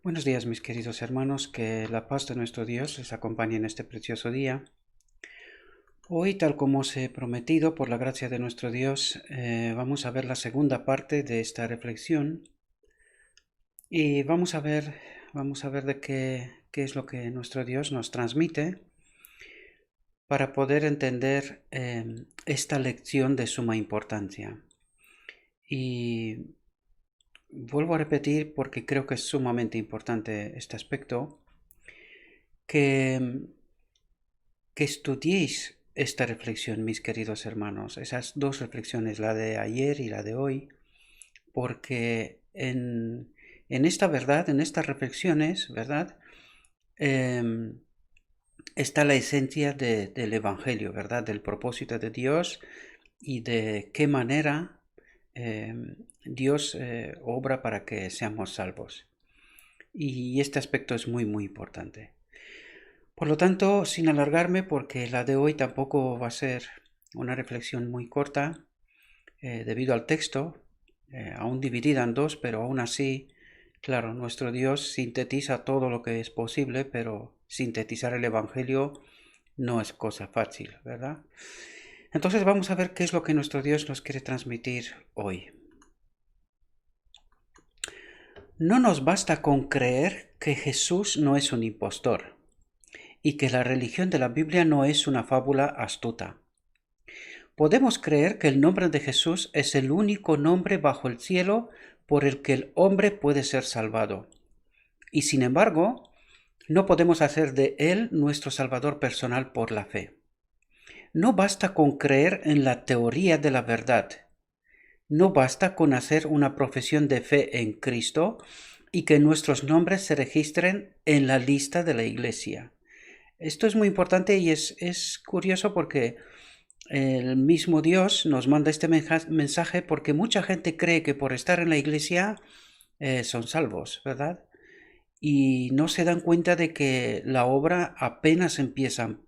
Buenos días, mis queridos hermanos, que la paz de nuestro Dios les acompañe en este precioso día. Hoy, tal como os he prometido, por la gracia de nuestro Dios, vamos a ver la segunda parte de esta reflexión y vamos a ver de qué es lo que nuestro Dios nos transmite para poder entender esta lección de suma importancia. Y vuelvo a repetir porque creo que es sumamente importante este aspecto, que que estudiéis esta reflexión, mis queridos hermanos, esas dos reflexiones, la de ayer y la de hoy, porque en esta verdad, en estas reflexiones, ¿verdad? Está la esencia del Evangelio, ¿verdad? Del propósito de Dios y de qué manera Dios obra para que seamos salvos. Y este aspecto es muy, muy importante. Por lo tanto, sin alargarme, porque la de hoy tampoco va a ser una reflexión muy corta, debido al texto, aún dividida en dos, pero aún así, claro, nuestro Dios sintetiza todo lo que es posible, pero sintetizar el Evangelio no es cosa fácil, ¿verdad? Entonces vamos a ver qué es lo que nuestro Dios nos quiere transmitir hoy. No nos basta con creer que Jesús no es un impostor y que la religión de la Biblia no es una fábula astuta. Podemos creer que el nombre de Jesús es el único nombre bajo el cielo por el que el hombre puede ser salvado. Y sin embargo, no podemos hacer de él nuestro Salvador personal por la fe. No basta con creer en la teoría de la verdad. No basta con hacer una profesión de fe en Cristo y que nuestros nombres se registren en la lista de la Iglesia. Esto es muy importante y es curioso porque el mismo Dios nos manda este mensaje porque mucha gente cree que por estar en la iglesia son salvos, ¿verdad? Y no se dan cuenta de que la obra apenas empieza,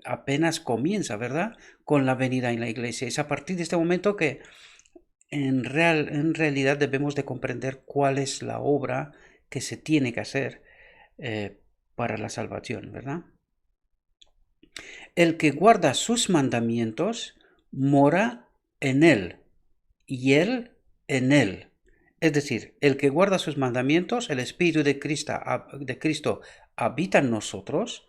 apenas comienza, ¿verdad? Con la venida en la iglesia. Es a partir de este momento que en realidad debemos de comprender cuál es la obra que se tiene que hacer para la salvación, ¿verdad? El que guarda sus mandamientos mora en él, y él en él. Es decir, el que guarda sus mandamientos, el Espíritu de Cristo habita en nosotros,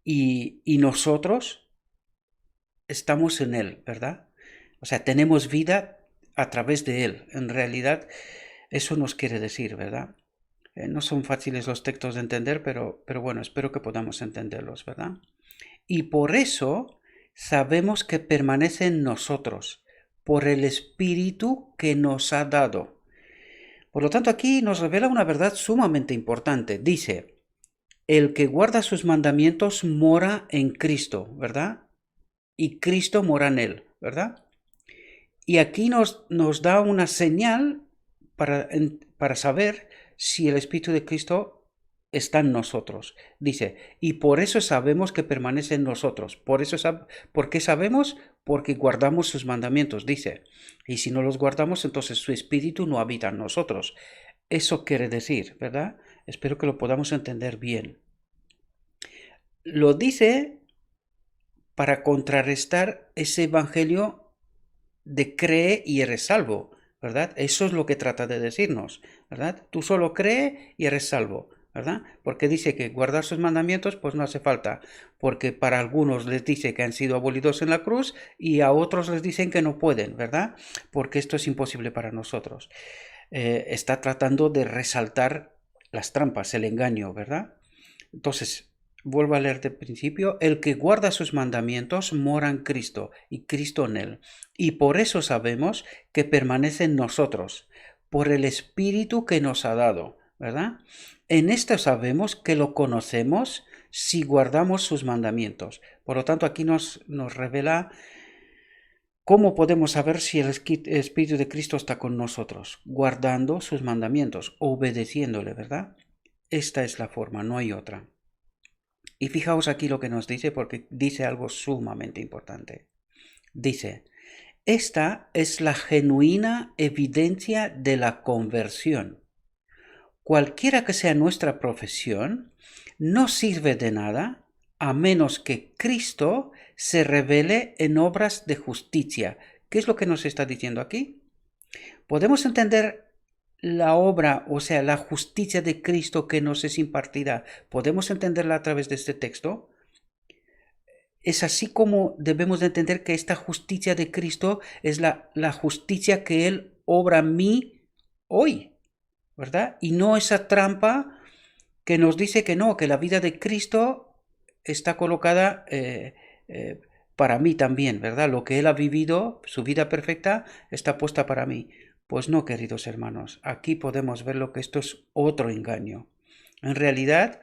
y nosotros estamos en él, ¿verdad? O sea, tenemos vida a través de él. En realidad, eso nos quiere decir, ¿verdad? No son fáciles los textos de entender, pero bueno, espero que podamos entenderlos, ¿verdad? Y por eso sabemos que permanece en nosotros, por el Espíritu que nos ha dado. Por lo tanto, aquí nos revela una verdad sumamente importante. Dice, el que guarda sus mandamientos mora en Cristo, ¿verdad? Y Cristo mora en él, ¿verdad? Y aquí nos da una señal para saber si el Espíritu de Cristo está en nosotros. Dice, y por eso sabemos que permanece en nosotros. ¿Por qué sabemos? Porque guardamos sus mandamientos, dice. Y si no los guardamos, entonces su Espíritu no habita en nosotros. Eso quiere decir, ¿verdad? Espero que lo podamos entender bien. Lo dice para contrarrestar ese evangelio de cree y eres salvo, ¿verdad? Eso es lo que trata de decirnos, ¿verdad? Tú solo cree y eres salvo, ¿verdad? Porque dice que guardar sus mandamientos pues no hace falta, porque para algunos les dice que han sido abolidos en la cruz y a otros les dicen que no pueden, ¿verdad? Porque esto es imposible para nosotros. Está tratando de resaltar las trampas, el engaño, ¿verdad? Entonces, vuelvo a leer de principio, el que guarda sus mandamientos mora en Cristo y Cristo en él. Y por eso sabemos que permanece en nosotros, por el Espíritu que nos ha dado, ¿verdad? En esto sabemos que lo conocemos si guardamos sus mandamientos. Por lo tanto, aquí nos revela cómo podemos saber si el Espíritu de Cristo está con nosotros, guardando sus mandamientos, obedeciéndole, ¿verdad? Esta es la forma, no hay otra. Y fijaos aquí lo que nos dice porque dice algo sumamente importante. Dice, esta es la genuina evidencia de la conversión. cualquiera que sea nuestra profesión, no sirve de nada a menos que Cristo se revele en obras de justicia. ¿Qué es lo que nos está diciendo aquí? Podemos entender la obra, o sea, la justicia de Cristo que nos es impartida. ¿Podemos entenderla a través de este texto? Es así como debemos de entender que esta justicia de Cristo es la justicia que Él obra en mí hoy, ¿verdad? Y no esa trampa que nos dice que no, que la vida de Cristo está colocada para mí también, ¿verdad? Lo que Él ha vivido, su vida perfecta, está puesta para mí. Pues no, queridos hermanos, aquí podemos ver lo que esto es otro engaño. En realidad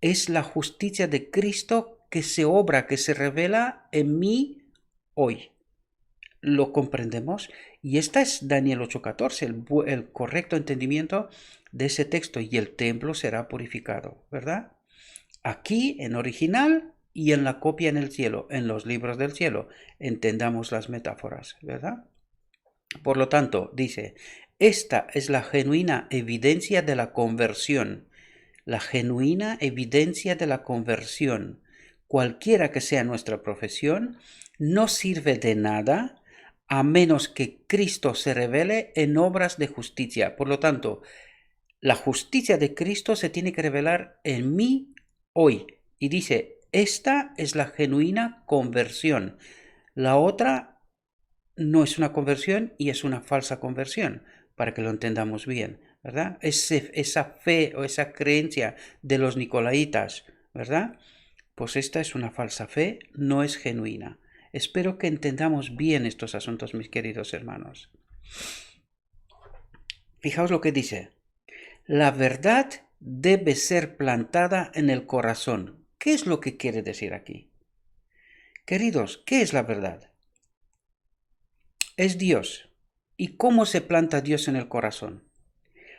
es la justicia de Cristo que se obra, que se revela en mí hoy. ¿Lo comprendemos? Y esta es Daniel 8:14, el correcto entendimiento de ese texto, y el templo será purificado, ¿verdad? Aquí en original y en la copia en el cielo, en los libros del cielo. Entendamos las metáforas, ¿verdad? Por lo tanto, dice, esta es la genuina evidencia de la conversión, la genuina evidencia de la conversión. Cualquiera que sea nuestra profesión, no sirve de nada a menos que Cristo se revele en obras de justicia. Por lo tanto, la justicia de Cristo se tiene que revelar en mí hoy. Y dice, esta es la genuina conversión. La otra no es una conversión y es una falsa conversión, para que lo entendamos bien, ¿verdad? Esa fe o esa creencia de los nicolaitas, ¿verdad? Pues esta es una falsa fe, no es genuina. Espero que entendamos bien estos asuntos, mis queridos hermanos. Fijaos lo que dice. La verdad debe ser plantada en el corazón. ¿Qué es lo que quiere decir aquí? Queridos, ¿qué es la verdad? Es Dios. ¿Y cómo se planta Dios en el corazón?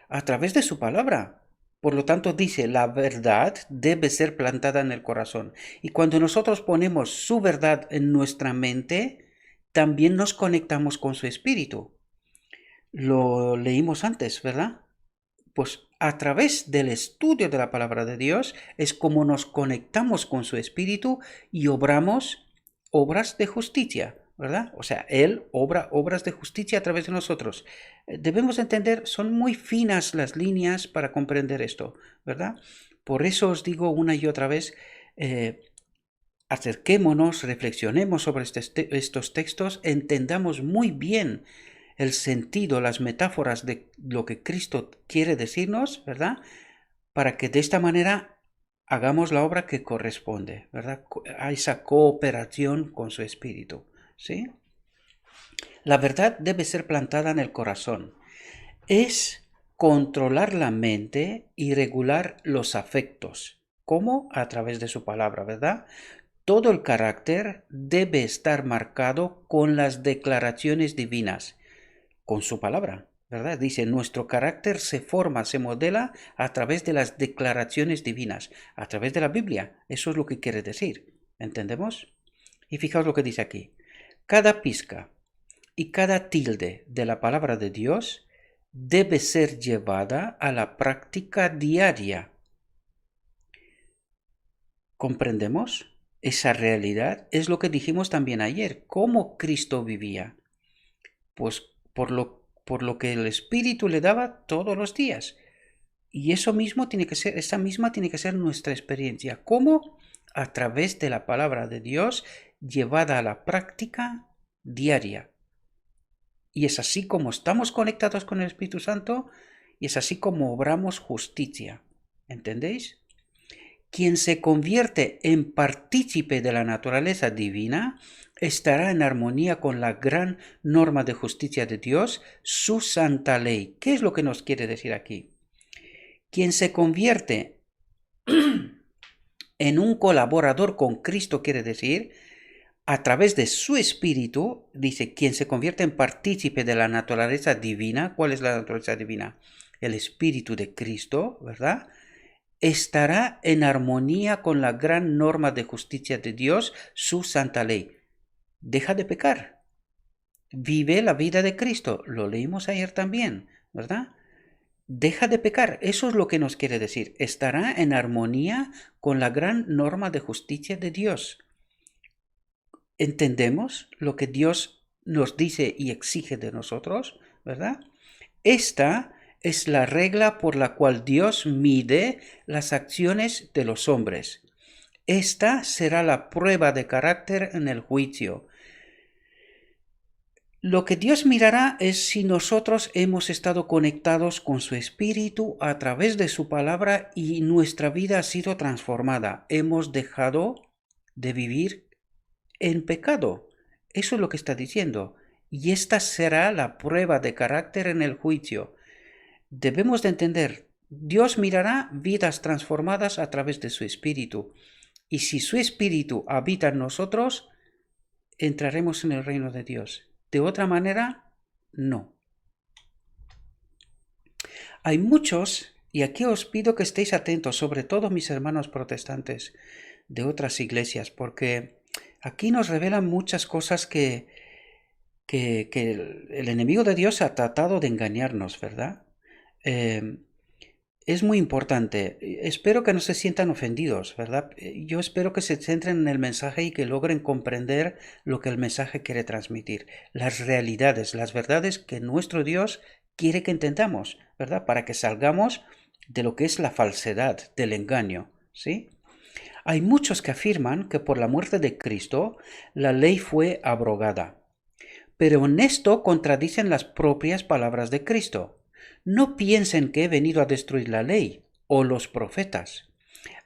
A través de su palabra. Por lo tanto, dice, la verdad debe ser plantada en el corazón. Y cuando nosotros ponemos su verdad en nuestra mente, también nos conectamos con su espíritu. Lo leímos antes, ¿verdad? Pues a través del estudio de la palabra de Dios es como nos conectamos con su espíritu y obramos obras de justicia, ¿verdad? O sea, Él obra obras de justicia a través de nosotros. Debemos entender, son muy finas las líneas para comprender esto, ¿verdad? Por eso os digo una y otra vez, acerquémonos, reflexionemos sobre estos textos, entendamos muy bien el sentido, las metáforas de lo que Cristo quiere decirnos, ¿verdad? Para que de esta manera hagamos la obra que corresponde, ¿verdad? A esa cooperación con su espíritu, ¿sí? La verdad debe ser plantada en el corazón. Es controlar la mente y regular los afectos. ¿Cómo? A través de su palabra, ¿verdad? Todo el carácter debe estar marcado con las declaraciones divinas, con su palabra, ¿verdad? Dice, nuestro carácter se forma, se modela a través de las declaraciones divinas, a través de la Biblia. Eso es lo que quiere decir. ¿Entendemos? Y fijaos lo que dice aquí. Cada pizca y cada tilde de la palabra de Dios debe ser llevada a la práctica diaria. ¿Comprendemos? Esa realidad es lo que dijimos también ayer. ¿Cómo Cristo vivía? Pues por lo que el Espíritu le daba todos los días. Y eso mismo tiene que ser, esa misma tiene que ser nuestra experiencia. ¿Cómo? A través de la palabra de Dios llevada a la práctica diaria. Y es así como estamos conectados con el Espíritu Santo y es así como obramos justicia. ¿Entendéis? Quien se convierte en partícipe de la naturaleza divina estará en armonía con la gran norma de justicia de Dios, su santa ley. ¿Qué es lo que nos quiere decir aquí? Quien se convierte en un colaborador con Cristo, quiere decir, a través de su espíritu, dice, quien se convierte en partícipe de la naturaleza divina. ¿Cuál es la naturaleza divina? El espíritu de Cristo, ¿verdad? Estará en armonía con la gran norma de justicia de Dios, su santa ley. Deja de pecar. Vive la vida de Cristo. Lo leímos ayer también, ¿verdad? deja de pecar. Eso es lo que nos quiere decir. Estará en armonía con la gran norma de justicia de Dios. ¿Entendemos lo que Dios nos dice y exige de nosotros? ¿Verdad? Esta es la regla por la cual Dios mide las acciones de los hombres. Esta será la prueba de carácter en el juicio. Lo que Dios mirará es si nosotros hemos estado conectados con su Espíritu a través de su palabra y nuestra vida ha sido transformada. Hemos dejado de vivir en pecado. Eso es lo que está diciendo. Y esta será la prueba de carácter en el juicio. Debemos de entender, Dios mirará vidas transformadas a través de su Espíritu. Y si su Espíritu habita en nosotros, entraremos en el reino de Dios. De otra manera, no. Hay muchos, y aquí os pido que estéis atentos, sobre todo mis hermanos protestantes de otras iglesias, porque aquí nos revelan muchas cosas que el enemigo de Dios ha tratado de engañarnos, ¿verdad? Es muy importante. Espero que no se sientan ofendidos, ¿verdad? Yo espero que se centren en el mensaje y que logren comprender lo que el mensaje quiere transmitir. Las realidades, las verdades que nuestro Dios quiere que entendamos, ¿verdad? Para que salgamos de lo que es la falsedad, del engaño, ¿sí? Hay muchos que afirman que por la muerte de Cristo la ley fue abrogada. Pero en esto contradicen las propias palabras de Cristo. No piensen que he venido a destruir la ley o los profetas.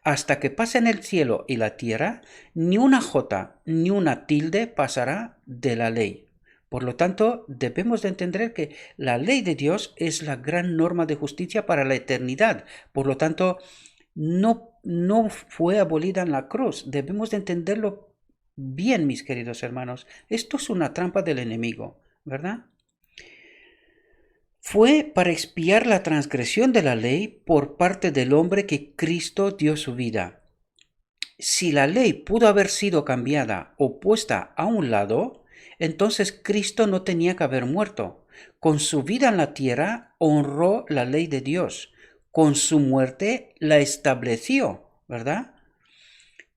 Hasta que pasen el cielo y la tierra, ni una jota ni una tilde pasará de la ley. Por lo tanto, debemos de entender que la ley de Dios es la gran norma de justicia para la eternidad. Por lo tanto, no fue abolida en la cruz. Debemos de entenderlo bien, mis queridos hermanos. Esto es una trampa del enemigo, ¿verdad? Fue para expiar la transgresión de la ley por parte del hombre que Cristo dio su vida. Si la ley pudo haber sido cambiada o puesta a un lado, entonces Cristo no tenía que haber muerto. Con su vida en la tierra honró la ley de Dios. Con su muerte la estableció, ¿verdad?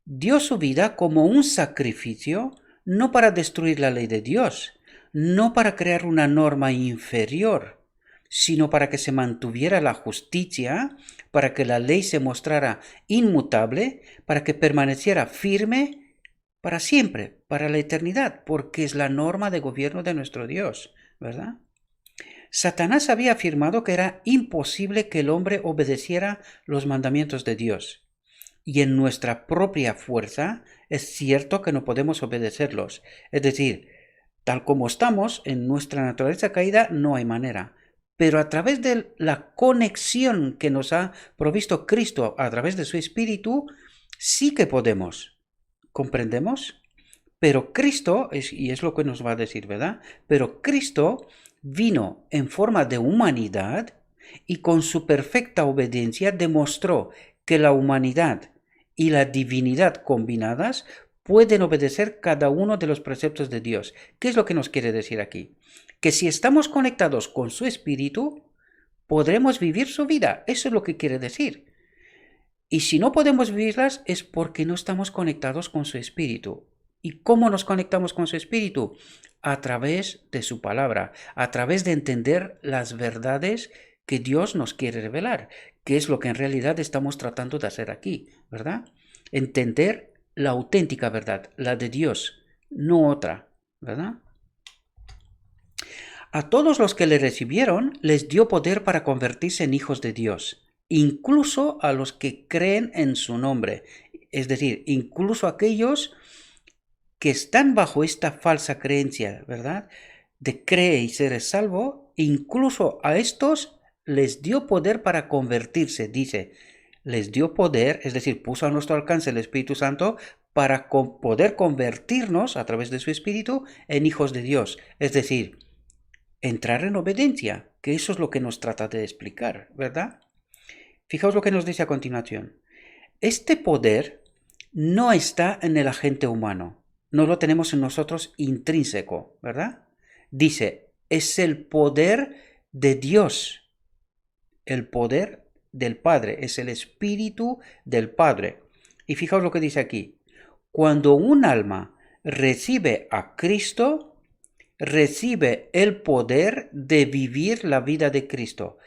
Dio su vida como un sacrificio, no para destruir la ley de Dios, no para crear una norma inferior, sino para que se mantuviera la justicia, para que la ley se mostrara inmutable, para que permaneciera firme para siempre, para la eternidad, porque es la norma de gobierno de nuestro Dios, ¿verdad? Satanás había afirmado que era imposible que el hombre obedeciera los mandamientos de Dios. Y en nuestra propia fuerza es cierto que no podemos obedecerlos. Es decir, tal como estamos, en nuestra naturaleza caída no hay manera. Pero a través de la conexión que nos ha provisto Cristo a través de su Espíritu, sí que podemos. ¿Comprendemos? Pero Cristo, y es lo que nos va a decir, ¿verdad? Pero Cristo vino en forma de humanidad y con su perfecta obediencia demostró que la humanidad y la divinidad combinadas pueden obedecer cada uno de los preceptos de Dios. ¿Qué es lo que nos quiere decir aquí? Que si estamos conectados con su Espíritu, podremos vivir su vida. Eso es lo que quiere decir. Y si no podemos vivirlas es porque no estamos conectados con su Espíritu. ¿Y cómo nos conectamos con su Espíritu? A través de su palabra, a través de entender las verdades que Dios nos quiere revelar, que es lo que en realidad estamos tratando de hacer aquí, ¿verdad? Entender la auténtica verdad, la de Dios, no otra, ¿verdad? A todos los que le recibieron les dio poder para convertirse en hijos de Dios, incluso a los que creen en su nombre, es decir, incluso a aquellos que están bajo esta falsa creencia, ¿verdad? De cree y serás salvo, incluso a estos les dio poder para convertirse, dice, les dio poder, es decir, puso a nuestro alcance el Espíritu Santo para poder convertirnos a través de su Espíritu en hijos de Dios, es decir, entrar en obediencia, que eso es lo que nos trata de explicar, ¿verdad? Fijaos lo que nos dice a continuación. Este poder no está en el agente humano, no lo tenemos en nosotros intrínseco, ¿verdad? Dice, es el poder de Dios. el poder del Padre, es el Espíritu del Padre. Y fijaos lo que dice aquí. Cuando un alma recibe a Cristo, recibe el poder de vivir la vida de Cristo.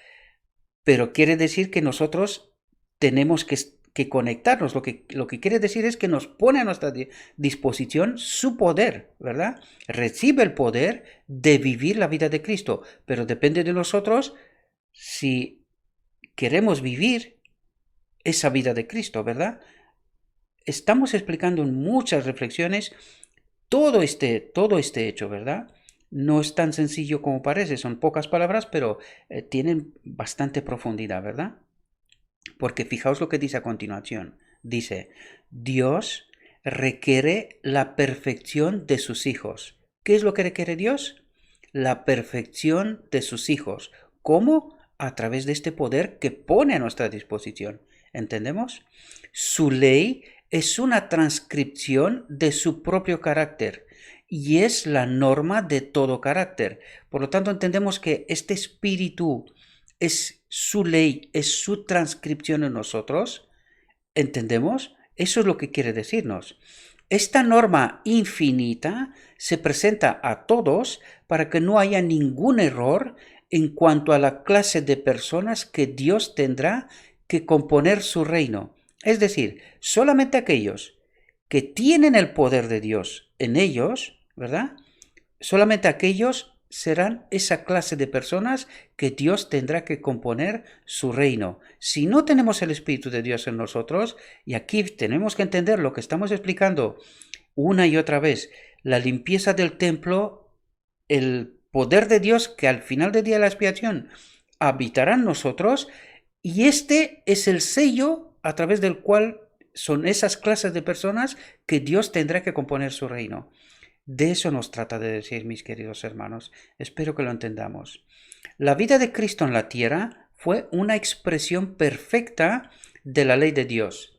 Pero quiere decir que nosotros tenemos que conectarnos. Lo que quiere decir es que nos pone a nuestra disposición su poder, ¿verdad? Recibe el poder de vivir la vida de Cristo, pero depende de nosotros si queremos vivir esa vida de Cristo, ¿verdad? Estamos explicando en muchas reflexiones todo este hecho, ¿verdad? No es tan sencillo como parece, son pocas palabras, pero tienen bastante profundidad, ¿verdad? Porque fijaos lo que dice a continuación. Dice, Dios requiere la perfección de sus hijos. ¿Qué es lo que requiere Dios? La perfección de sus hijos. ¿Cómo? A través de este poder que pone a nuestra disposición. ¿Entendemos? Su ley es una transcripción de su propio carácter y es la norma de todo carácter. Por lo tanto, entendemos que este espíritu es su ley, es su transcripción en nosotros. ¿Entendemos? Eso es lo que quiere decirnos. Esta norma infinita se presenta a todos para que no haya ningún error en cuanto a la clase de personas que Dios tendrá que componer su reino. Es decir, solamente aquellos que tienen el poder de Dios en ellos, ¿verdad? Solamente aquellos serán esa clase de personas que Dios tendrá que componer su reino. Si no tenemos el Espíritu de Dios en nosotros, y aquí tenemos que entender lo que estamos explicando una y otra vez, la limpieza del templo, el poder de Dios que al final del día de la expiación habitará en nosotros, y este es el sello a través del cual son esas clases de personas que Dios tendrá que componer su reino. De eso nos trata de decir, mis queridos hermanos. Espero que lo entendamos. La vida de Cristo en la tierra fue una expresión perfecta de la ley de Dios.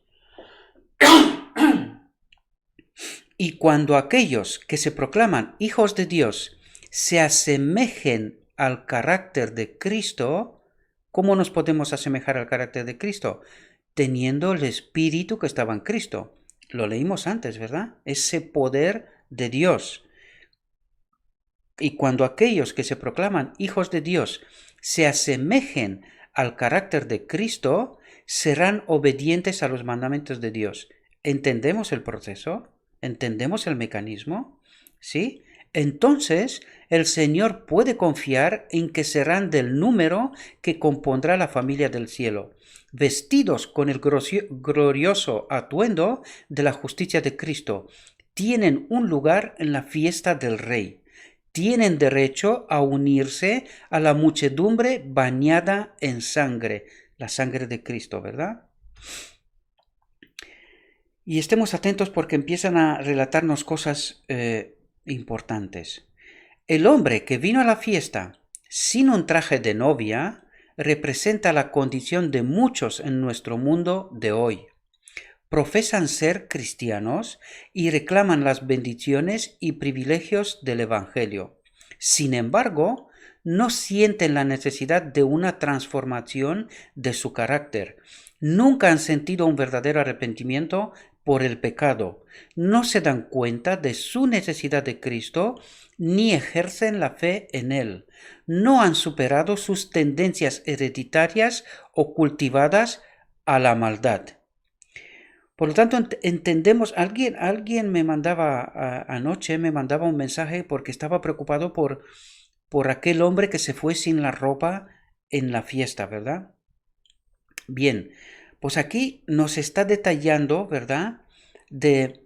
Y cuando aquellos que se proclaman hijos de Dios se asemejen al carácter de Cristo, ¿cómo nos podemos asemejar al carácter de Cristo? Teniendo el Espíritu que estaba en Cristo. Lo leímos antes, ¿verdad? Ese poder de Dios. Y cuando aquellos que se proclaman hijos de Dios se asemejen al carácter de Cristo, serán obedientes a los mandamientos de Dios. ¿Entendemos el proceso? ¿Entendemos el mecanismo? ¿Sí? Entonces el Señor puede confiar en que serán del número que compondrá la familia del cielo, vestidos con el glorioso atuendo de la justicia de Cristo. Tienen un lugar en la fiesta del Rey. Tienen derecho a unirse a la muchedumbre bañada en sangre, la sangre de Cristo, ¿verdad? Y estemos atentos porque empiezan a relatarnos cosas importantes. El hombre que vino a la fiesta sin un traje de novia representa la condición de muchos en nuestro mundo de hoy. Profesan ser cristianos y reclaman las bendiciones y privilegios del Evangelio. Sin embargo, no sienten la necesidad de una transformación de su carácter. Nunca han sentido un verdadero arrepentimiento por el pecado. No se dan cuenta de su necesidad de Cristo ni ejercen la fe en Él. No han superado sus tendencias hereditarias o cultivadas a la maldad. Por lo tanto, entendemos, alguien me mandaba anoche, me mandaba un mensaje porque estaba preocupado por aquel hombre que se fue sin la ropa en la fiesta, ¿verdad? Bien, pues aquí nos está detallando, ¿verdad? De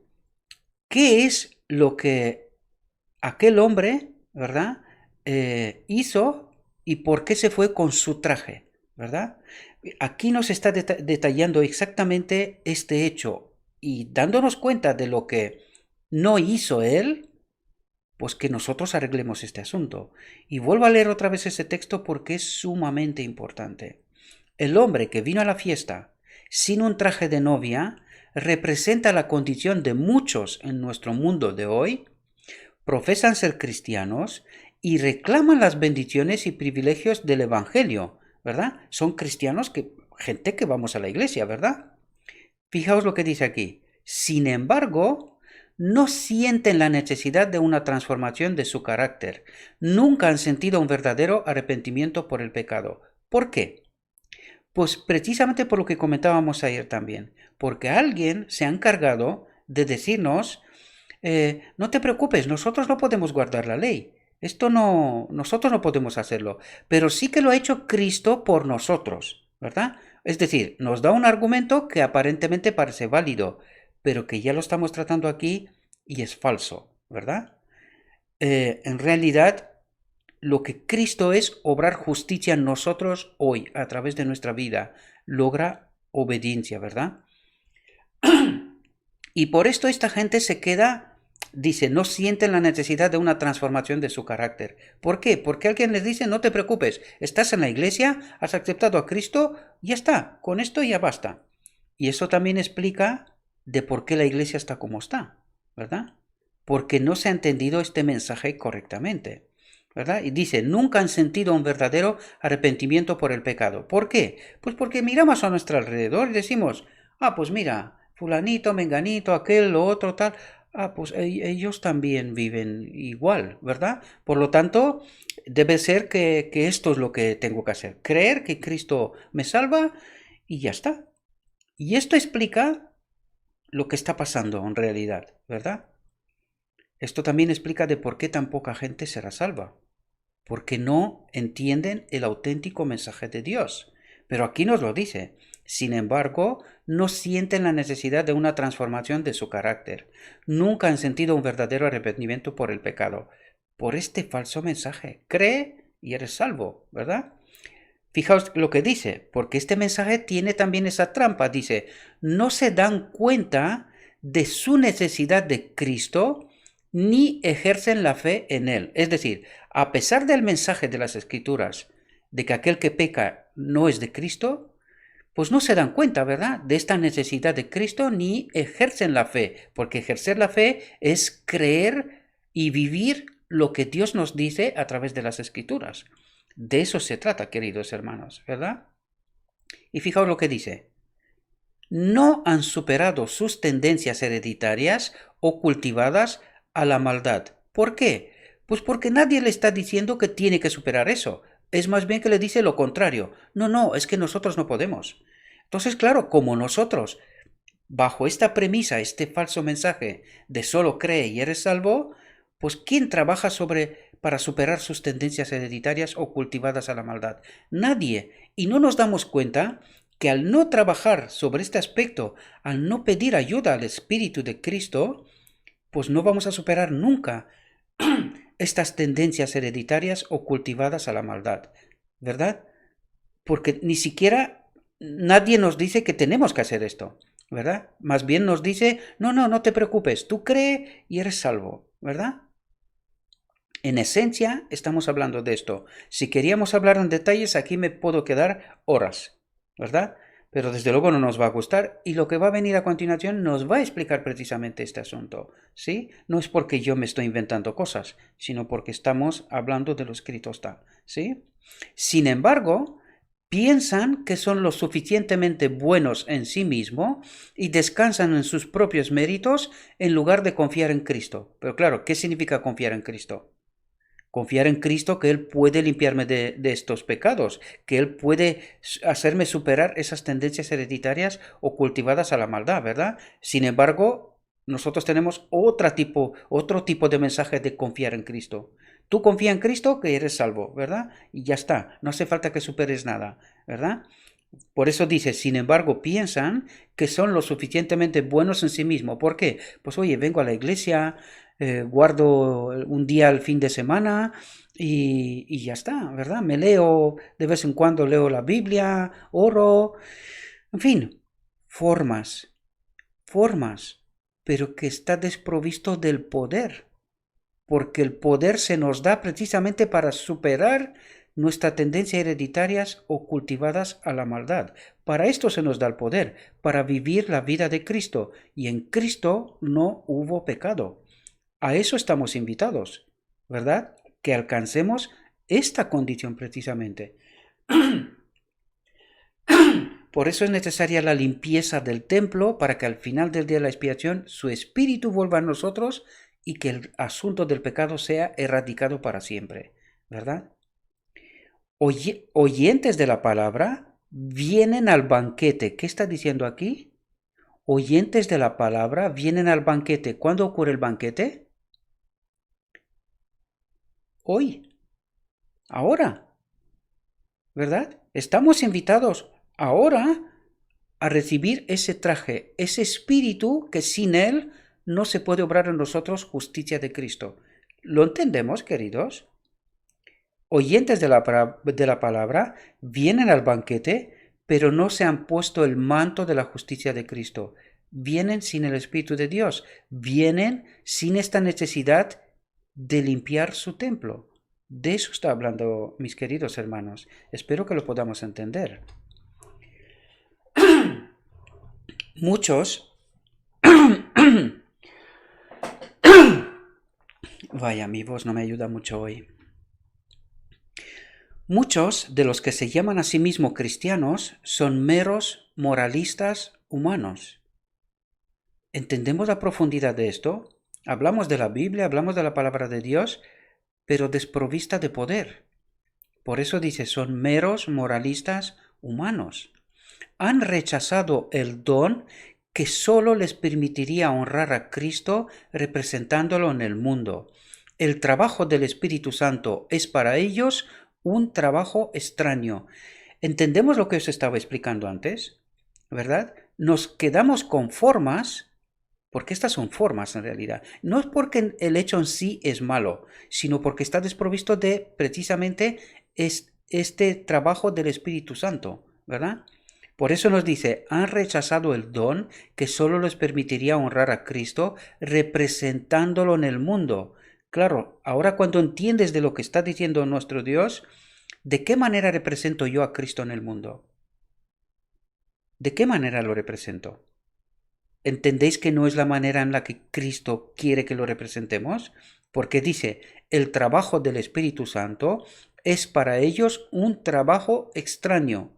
qué es lo que aquel hombre, ¿verdad? Hizo y por qué se fue con su traje, ¿verdad? Aquí nos está detallando exactamente este hecho y dándonos cuenta de lo que no hizo él, pues que nosotros arreglemos este asunto. Y vuelvo a leer otra vez ese texto porque es sumamente importante. El hombre que vino a la fiesta sin un traje de novia representa la condición de muchos en nuestro mundo de hoy, profesan ser cristianos y reclaman las bendiciones y privilegios del Evangelio, ¿verdad? Son cristianos gente que vamos a la iglesia, ¿verdad? Fijaos lo que dice aquí. Sin embargo, no sienten la necesidad de una transformación de su carácter. Nunca han sentido un verdadero arrepentimiento por el pecado. ¿Por qué? Pues precisamente por lo que comentábamos ayer también. Porque alguien se ha encargado de decirnos, no te preocupes, nosotros no podemos guardar la ley. Esto no, nosotros no podemos hacerlo. Pero sí que lo ha hecho Cristo por nosotros, ¿verdad? Es decir, nos da un argumento que aparentemente parece válido, pero que ya lo estamos tratando aquí y es falso, ¿verdad? En realidad, lo que Cristo es obrar justicia en nosotros hoy, a través de nuestra vida, logra obediencia, ¿verdad? Y por esto esta gente se queda, dice, no sienten la necesidad de una transformación de su carácter. ¿Por qué? Porque alguien les dice, no te preocupes, estás en la iglesia, has aceptado a Cristo, ya está, con esto ya basta. Y eso también explica de por qué la iglesia está como está, ¿verdad? Porque no se ha entendido este mensaje correctamente, ¿verdad? Y dice, nunca han sentido un verdadero arrepentimiento por el pecado. ¿Por qué? Pues porque miramos a nuestro alrededor y decimos, pues mira, fulanito, menganito, aquel, lo otro, tal. Pues ellos también viven igual, ¿verdad? Por lo tanto, debe ser que esto es lo que tengo que hacer. Creer que Cristo me salva y ya está. Y esto explica lo que está pasando en realidad, ¿verdad? Esto también explica de por qué tan poca gente será salva. Porque no entienden el auténtico mensaje de Dios. Pero aquí nos lo dice. Sin embargo, no sienten la necesidad de una transformación de su carácter. Nunca han sentido un verdadero arrepentimiento por el pecado. Por este falso mensaje. Cree y eres salvo, ¿verdad? Fijaos lo que dice, porque este mensaje tiene también esa trampa. Dice, no se dan cuenta de su necesidad de Cristo ni ejercen la fe en Él. Es decir, a pesar del mensaje de las Escrituras de que aquel que peca no es de Cristo, pues no se dan cuenta, ¿verdad?, de esta necesidad de Cristo ni ejercen la fe, porque ejercer la fe es creer y vivir lo que Dios nos dice a través de las Escrituras. De eso se trata, queridos hermanos, ¿verdad? Y fijaos lo que dice. No han superado sus tendencias hereditarias o cultivadas a la maldad. ¿Por qué? Pues porque nadie le está diciendo que tiene que superar eso. Es más bien que le dice lo contrario. No, es que nosotros no podemos. Entonces, claro, como nosotros, bajo esta premisa, este falso mensaje de solo cree y eres salvo, pues ¿quién trabaja para superar sus tendencias hereditarias o cultivadas a la maldad? Nadie. Y no nos damos cuenta que al no trabajar sobre este aspecto, al no pedir ayuda al Espíritu de Cristo, pues no vamos a superar nunca estas tendencias hereditarias o cultivadas a la maldad, ¿verdad? Porque ni siquiera nadie nos dice que tenemos que hacer esto, ¿verdad? Más bien nos dice, no te preocupes, tú cree y eres salvo, ¿verdad? En esencia, estamos hablando de esto. Si queríamos hablar en detalles, aquí me puedo quedar horas, ¿verdad? Pero desde luego no nos va a gustar y lo que va a venir a continuación nos va a explicar precisamente este asunto, ¿sí? No es porque yo me estoy inventando cosas, sino porque estamos hablando de lo escrito está, ¿sí? Sin embargo, piensan que son lo suficientemente buenos en sí mismos y descansan en sus propios méritos en lugar de confiar en Cristo. Pero claro, ¿qué significa confiar en Cristo? Confiar en Cristo que Él puede limpiarme de estos pecados, que Él puede hacerme superar esas tendencias hereditarias o cultivadas a la maldad, ¿verdad? Sin embargo, nosotros tenemos otro tipo de mensaje de confiar en Cristo. Tú confía en Cristo que eres salvo, ¿verdad? Y ya está, no hace falta que superes nada, ¿verdad? Por eso dice, sin embargo, piensan que son lo suficientemente buenos en sí mismos. ¿Por qué? Pues oye, vengo a la iglesia, guardo un día al fin de semana y ya está, ¿verdad? Me leo, de vez en cuando leo la Biblia, oro, en fin, formas, pero que está desprovisto del poder, porque el poder se nos da precisamente para superar nuestras tendencias hereditarias o cultivadas a la maldad. Para esto se nos da el poder, para vivir la vida de Cristo, y en Cristo no hubo pecado. A eso estamos invitados, ¿verdad? Que alcancemos esta condición precisamente. Por eso es necesaria la limpieza del templo para que al final del día de la expiación su espíritu vuelva a nosotros y que el asunto del pecado sea erradicado para siempre, ¿verdad? Oyentes de la palabra vienen al banquete. ¿Qué está diciendo aquí? Oyentes de la palabra vienen al banquete. ¿Cuándo ocurre el banquete? Hoy, ahora, ¿verdad? Estamos invitados ahora a recibir ese traje, ese espíritu que sin él no se puede obrar en nosotros justicia de Cristo. ¿Lo entendemos, queridos? Oyentes de la palabra vienen al banquete, pero no se han puesto el manto de la justicia de Cristo. Vienen sin el Espíritu de Dios. Vienen sin esta necesidad de limpiar su templo. De eso está hablando, mis queridos hermanos. Espero que lo podamos entender. Muchos... Vaya, mi voz no me ayuda mucho hoy. Muchos de los que se llaman a sí mismos cristianos son meros moralistas humanos. ¿Entendemos la profundidad de esto? Hablamos de la Biblia, hablamos de la palabra de Dios, pero desprovista de poder. Por eso dice, son meros moralistas humanos. Han rechazado el don que solo les permitiría honrar a Cristo representándolo en el mundo. El trabajo del Espíritu Santo es para ellos un trabajo extraño. ¿Entendemos lo que os estaba explicando antes? ¿Verdad? Nos quedamos con formas, porque estas son formas en realidad. No es porque el hecho en sí es malo, sino porque está desprovisto de precisamente este trabajo del Espíritu Santo, ¿verdad? Por eso nos dice, han rechazado el don que solo les permitiría honrar a Cristo representándolo en el mundo. Claro, ahora cuando entiendes de lo que está diciendo nuestro Dios, ¿de qué manera represento yo a Cristo en el mundo? ¿De qué manera lo represento? ¿Entendéis que no es la manera en la que Cristo quiere que lo representemos? Porque dice, el trabajo del Espíritu Santo es para ellos un trabajo extraño.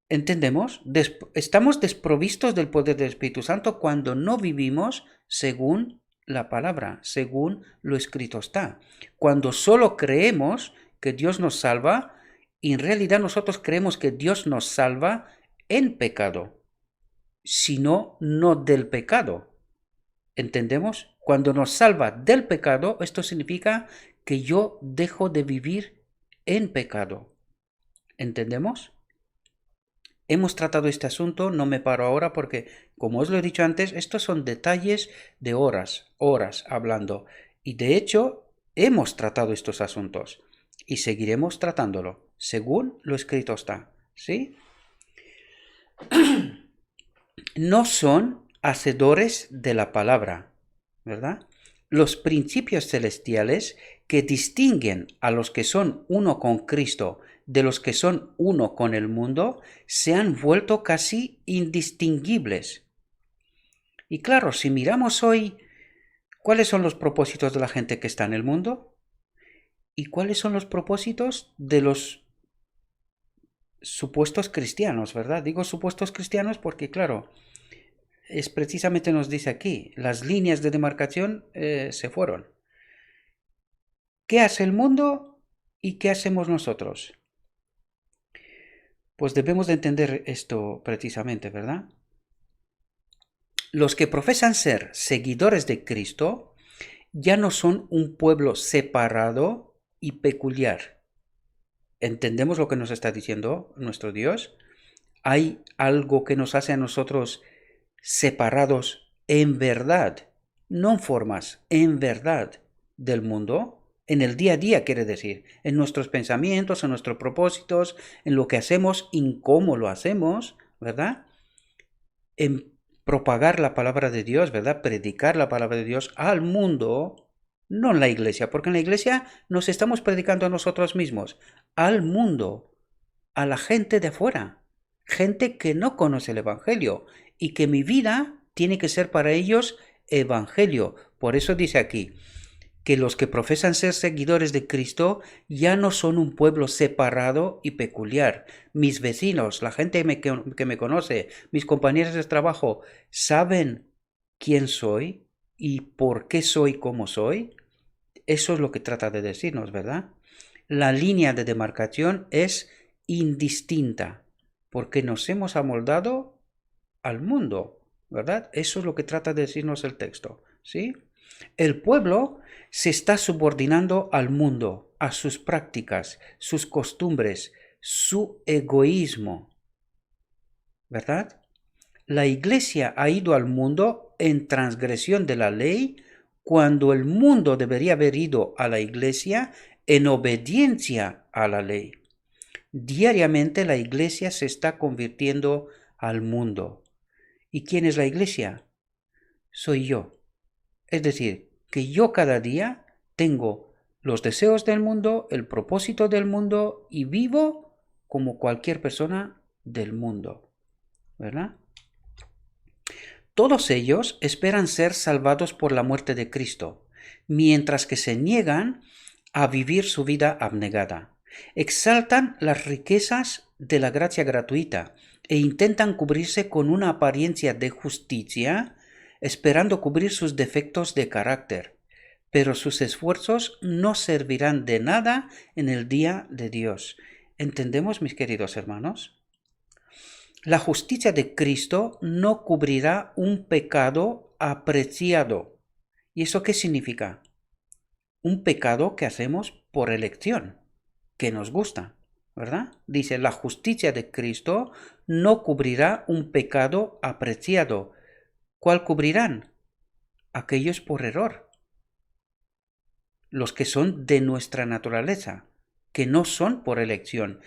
¿Entendemos? Estamos desprovistos del poder del Espíritu Santo cuando no vivimos según la palabra, según lo escrito está. Cuando solo creemos que Dios nos salva, y en realidad nosotros creemos que Dios nos salva en pecado, sino no del pecado. ¿Entendemos? Cuando nos salva del pecado, esto significa que yo dejo de vivir en pecado. ¿Entendemos? Hemos tratado este asunto, no me paro ahora porque, como os lo he dicho antes, estos son detalles de horas hablando. Y de hecho, hemos tratado estos asuntos y seguiremos tratándolo, según lo escrito está. ¿Sí? No son hacedores de la palabra, ¿verdad? Los principios celestiales que distinguen a los que son uno con Cristo de los que son uno con el mundo se han vuelto casi indistinguibles. Y claro, si miramos hoy cuáles son los propósitos de la gente que está en el mundo y cuáles son los propósitos de los supuestos cristianos, ¿verdad? Digo supuestos cristianos porque, claro, es precisamente nos dice aquí, las líneas de demarcación se fueron. ¿Qué hace el mundo y qué hacemos nosotros? Pues debemos de entender esto precisamente, ¿verdad? Los que profesan ser seguidores de Cristo ya no son un pueblo separado y peculiar. ¿Entendemos lo que nos está diciendo nuestro Dios? ¿Hay algo que nos hace a nosotros separados en verdad, no en formas, en verdad del mundo? En el día a día quiere decir, en nuestros pensamientos, en nuestros propósitos, en lo que hacemos y en cómo lo hacemos, ¿verdad? En propagar la palabra de Dios, ¿verdad? Predicar la palabra de Dios al mundo, no en la iglesia, porque en la iglesia nos estamos predicando a nosotros mismos, al mundo, a la gente de afuera, gente que no conoce el Evangelio y que mi vida tiene que ser para ellos Evangelio. Por eso dice aquí, que los que profesan ser seguidores de Cristo ya no son un pueblo separado y peculiar. Mis vecinos, la gente que me conoce, mis compañeros de trabajo, saben quién soy y por qué soy como soy. Eso es lo que trata de decirnos, ¿verdad? La línea de demarcación es indistinta, porque nos hemos amoldado al mundo, ¿verdad? Eso es lo que trata de decirnos el texto, ¿sí? El pueblo se está subordinando al mundo, a sus prácticas, sus costumbres, su egoísmo, ¿verdad? La iglesia ha ido al mundo en transgresión de la ley cuando el mundo debería haber ido a la iglesia en obediencia a la ley. Diariamente la iglesia se está convirtiendo al mundo. ¿Y quién es la iglesia? Soy yo. Es decir, que yo cada día tengo los deseos del mundo, el propósito del mundo y vivo como cualquier persona del mundo, ¿verdad? Todos ellos esperan ser salvados por la muerte de Cristo, mientras que se niegan a vivir su vida abnegada. Exaltan las riquezas de la gracia gratuita e intentan cubrirse con una apariencia de justicia, esperando cubrir sus defectos de carácter. Pero sus esfuerzos no servirán de nada en el día de Dios. ¿Entendemos, mis queridos hermanos? La justicia de Cristo no cubrirá un pecado apreciado. ¿Y eso qué significa? Un pecado que hacemos por elección, que nos gusta, ¿verdad? Dice, la justicia de Cristo no cubrirá un pecado apreciado. ¿Cuál cubrirán? Aquellos por error, los que son de nuestra naturaleza, que no son por elección.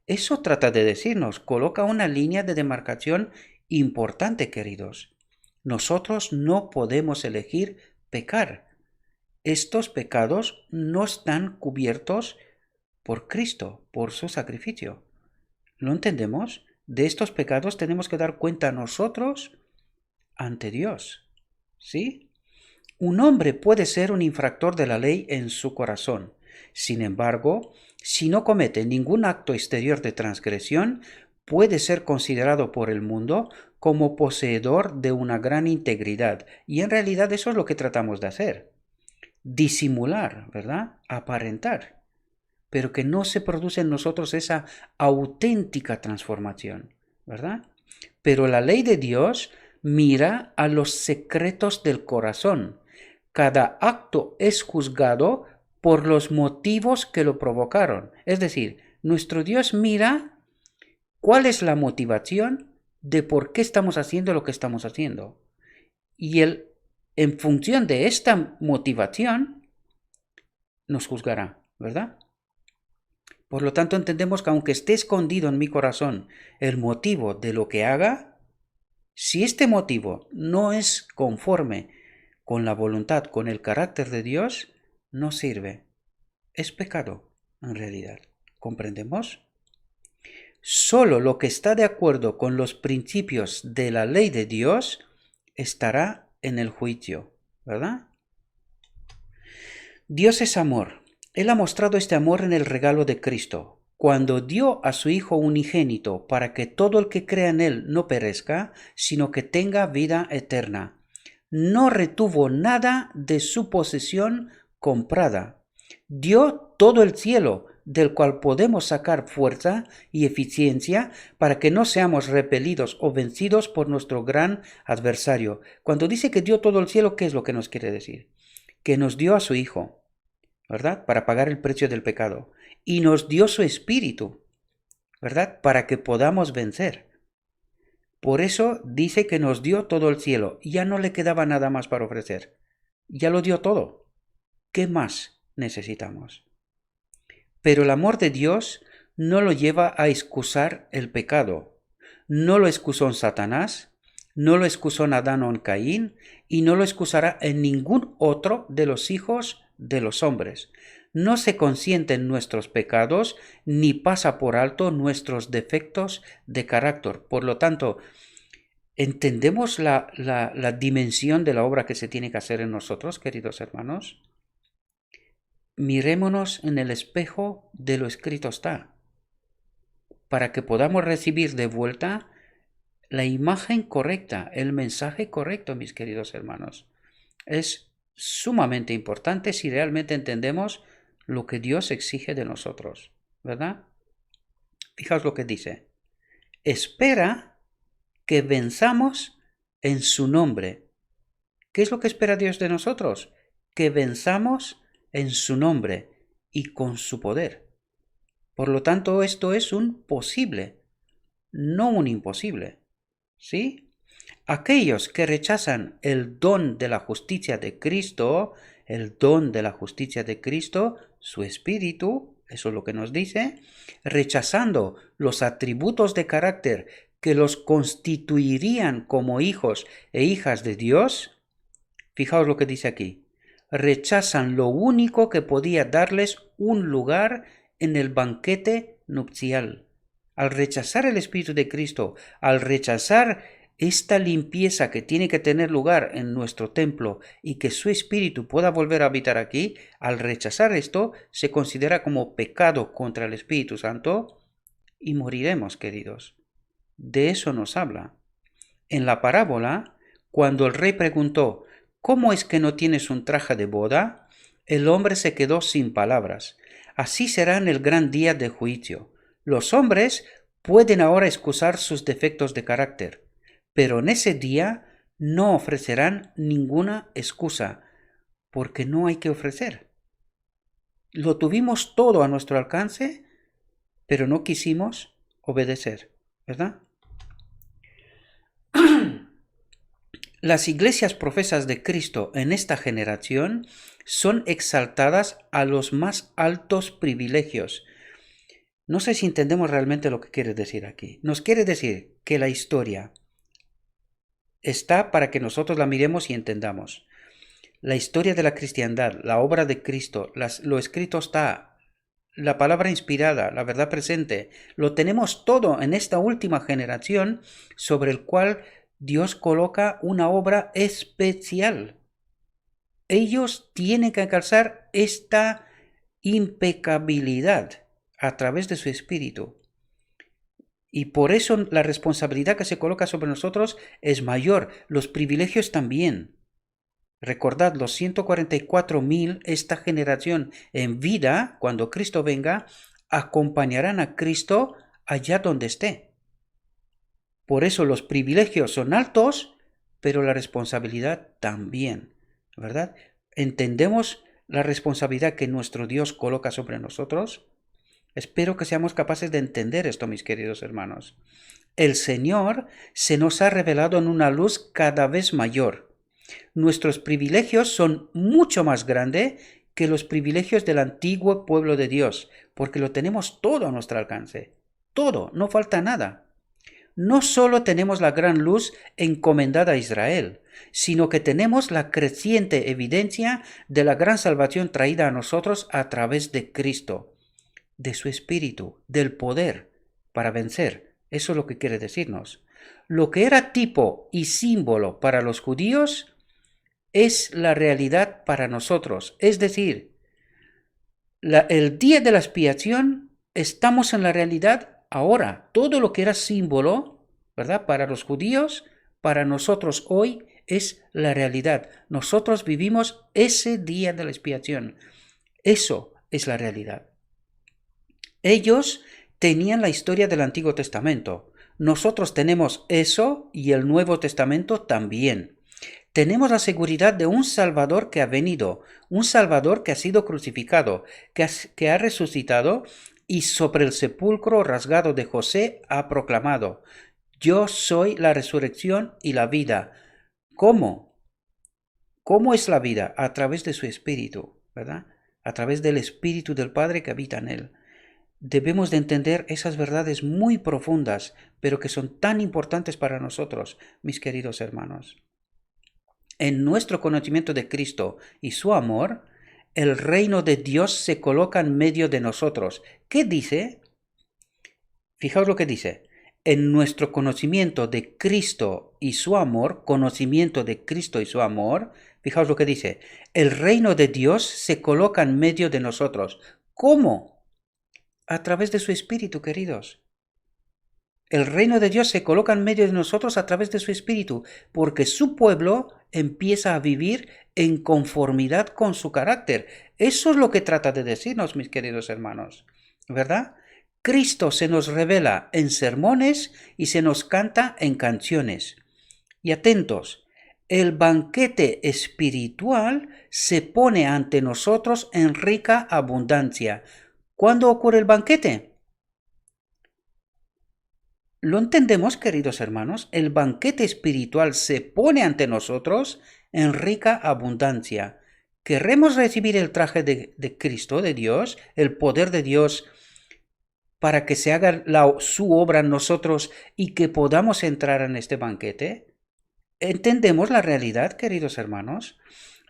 Eso trata de decirnos, coloca una línea de demarcación importante, queridos. Nosotros no podemos elegir pecar. Estos pecados no están cubiertos por Cristo, por su sacrificio. ¿Lo entendemos? De estos pecados tenemos que dar cuenta nosotros ante Dios. ¿Sí? Un hombre puede ser un infractor de la ley en su corazón. Sin embargo, si no comete ningún acto exterior de transgresión, puede ser considerado por el mundo como poseedor de una gran integridad. Y en realidad eso es lo que tratamos de hacer. Disimular, ¿verdad? Aparentar. Pero que no se produce en nosotros esa auténtica transformación, ¿verdad? Pero la ley de Dios mira a los secretos del corazón. Cada acto es juzgado por los motivos que lo provocaron. Es decir, nuestro Dios mira cuál es la motivación de por qué estamos haciendo lo que estamos haciendo. Y Él, en función de esta motivación, nos juzgará, ¿verdad? Por lo tanto, entendemos que aunque esté escondido en mi corazón el motivo de lo que haga, si este motivo no es conforme con la voluntad, con el carácter de Dios, no sirve. Es pecado, en realidad. ¿Comprendemos? Solo lo que está de acuerdo con los principios de la ley de Dios estará en el juicio, ¿verdad? Dios es amor. Él ha mostrado este amor en el regalo de Cristo, cuando dio a su Hijo unigénito para que todo el que crea en Él no perezca, sino que tenga vida eterna. No retuvo nada de su posesión comprada. Dio todo el cielo, del cual podemos sacar fuerza y eficiencia para que no seamos repelidos o vencidos por nuestro gran adversario. Cuando dice que dio todo el cielo, ¿qué es lo que nos quiere decir? Que nos dio a su Hijo, ¿verdad? Para pagar el precio del pecado. Y nos dio su Espíritu, ¿verdad? Para que podamos vencer. Por eso dice que nos dio todo el cielo. Ya no le quedaba nada más para ofrecer. Ya lo dio todo. ¿Qué más necesitamos? Pero el amor de Dios no lo lleva a excusar el pecado. No lo excusó en Satanás, no lo excusó en Adán o en Caín, y no lo excusará en ningún otro de los hijos de los hombres. No se consiente en nuestros pecados, ni pasa por alto nuestros defectos de carácter. Por lo tanto, ¿entendemos la dimensión de la obra que se tiene que hacer en nosotros, queridos hermanos? mirémonos en el espejo de lo escrito está, para que podamos recibir de vuelta la imagen correcta, el mensaje correcto, mis queridos hermanos. Es sumamente importante si realmente entendemos lo que Dios exige de nosotros, ¿verdad? Fijaos lo que dice. Espera que venzamos en su nombre. ¿Qué es lo que espera Dios de nosotros? Que venzamos en su nombre y con su poder. Por lo tanto, esto es un posible, no un imposible. ¿Sí? Aquellos que rechazan el don de la justicia de Cristo, el don de la justicia de Cristo, su espíritu, eso es lo que nos dice, rechazando los atributos de carácter que los constituirían como hijos e hijas de Dios, fijaos lo que dice aquí, rechazan lo único que podía darles un lugar en el banquete nupcial. Al rechazar el Espíritu de Cristo, al rechazar esta limpieza que tiene que tener lugar en nuestro templo y que su Espíritu pueda volver a habitar aquí, al rechazar esto, se considera como pecado contra el Espíritu Santo y moriremos, queridos. De eso nos habla. En la parábola, cuando el rey preguntó, ¿cómo es que no tienes un traje de boda? El hombre se quedó sin palabras. Así será en el gran día de juicio. Los hombres pueden ahora excusar sus defectos de carácter, pero en ese día no ofrecerán ninguna excusa, porque no hay que ofrecer. Lo tuvimos todo a nuestro alcance, pero no quisimos obedecer, ¿verdad? Las iglesias profesas de Cristo en esta generación son exaltadas a los más altos privilegios. No sé si entendemos realmente lo que quiere decir aquí. Nos quiere decir que la historia está para que nosotros la miremos y entendamos. La historia de la cristiandad, la obra de Cristo, lo escrito está, la palabra inspirada, la verdad presente, lo tenemos todo en esta última generación sobre el cual Dios coloca una obra especial. Ellos tienen que alcanzar esta impecabilidad a través de su espíritu. Y por eso la responsabilidad que se coloca sobre nosotros es mayor, los privilegios también. Recordad, los 144.000, esta generación en vida, cuando Cristo venga, acompañarán a Cristo allá donde esté. Por eso los privilegios son altos, pero la responsabilidad también, ¿verdad? ¿Entendemos la responsabilidad que nuestro Dios coloca sobre nosotros? Espero que seamos capaces de entender esto, mis queridos hermanos. El Señor se nos ha revelado en una luz cada vez mayor. Nuestros privilegios son mucho más grandes que los privilegios del antiguo pueblo de Dios, porque lo tenemos todo a nuestro alcance. Todo, no falta nada. No solo tenemos la gran luz encomendada a Israel, sino que tenemos la creciente evidencia de la gran salvación traída a nosotros a través de Cristo, de su Espíritu, del poder para vencer. Eso es lo que quiere decirnos. Lo que era tipo y símbolo para los judíos es la realidad para nosotros. Es decir, el día de la expiación estamos en la realidad ahora. Todo lo que era símbolo, ¿verdad? Para los judíos, para nosotros hoy es la realidad. Nosotros vivimos ese día de la expiación. Eso es la realidad. Ellos tenían la historia del Antiguo Testamento. Nosotros tenemos eso y el Nuevo Testamento también. Tenemos la seguridad de un Salvador que ha venido, un Salvador que ha sido crucificado, que ha resucitado y sobre el sepulcro rasgado de José ha proclamado, yo soy la resurrección y la vida. ¿Cómo? ¿Cómo es la vida? A través de su Espíritu, ¿verdad? A través del Espíritu del Padre que habita en él. Debemos de entender esas verdades muy profundas, pero que son tan importantes para nosotros, mis queridos hermanos. En nuestro conocimiento de Cristo y su amor, el reino de Dios se coloca en medio de nosotros. ¿Qué dice? Fijaos lo que dice. en nuestro conocimiento de Cristo y su amor, fijaos lo que dice, el reino de Dios se coloca en medio de nosotros. ¿Cómo? A través de su Espíritu, queridos. El reino de Dios se coloca en medio de nosotros a través de su Espíritu, porque su pueblo empieza a vivir en conformidad con su carácter. Eso es lo que trata de decirnos, mis queridos hermanos, ¿verdad? Cristo se nos revela en sermones y se nos canta en canciones. Y atentos, el banquete espiritual se pone ante nosotros en rica abundancia. ¿Cuándo ocurre el banquete? ¿Lo entendemos, queridos hermanos? El banquete espiritual se pone ante nosotros en rica abundancia. ¿Queremos recibir el traje de Cristo, de Dios, el poder de Dios, para que se haga su obra en nosotros y que podamos entrar en este banquete? ¿Entendemos la realidad, queridos hermanos?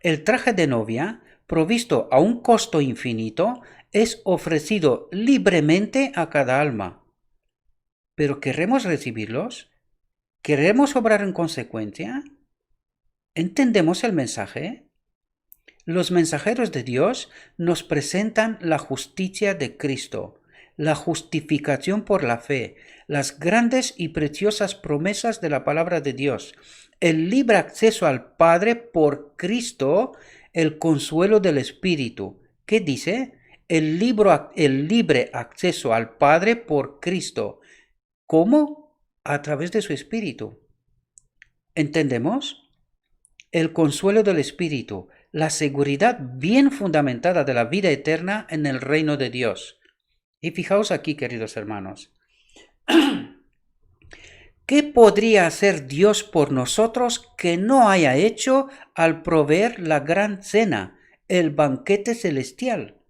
El traje de novia, provisto a un costo infinito, es ofrecido libremente a cada alma. ¿Pero queremos recibirlos? ¿Queremos obrar en consecuencia? ¿Entendemos el mensaje? Los mensajeros de Dios nos presentan la justicia de Cristo, la justificación por la fe, las grandes y preciosas promesas de la palabra de Dios, el libre acceso al Padre por Cristo, el consuelo del Espíritu. ¿Qué dice? El libre acceso al Padre por Cristo. ¿Cómo? A través de su Espíritu. ¿Entendemos? El consuelo del Espíritu, la seguridad bien fundamentada de la vida eterna en el reino de Dios. Y fijaos aquí, queridos hermanos, ¿qué podría hacer Dios por nosotros que no haya hecho al proveer la gran cena, el banquete celestial?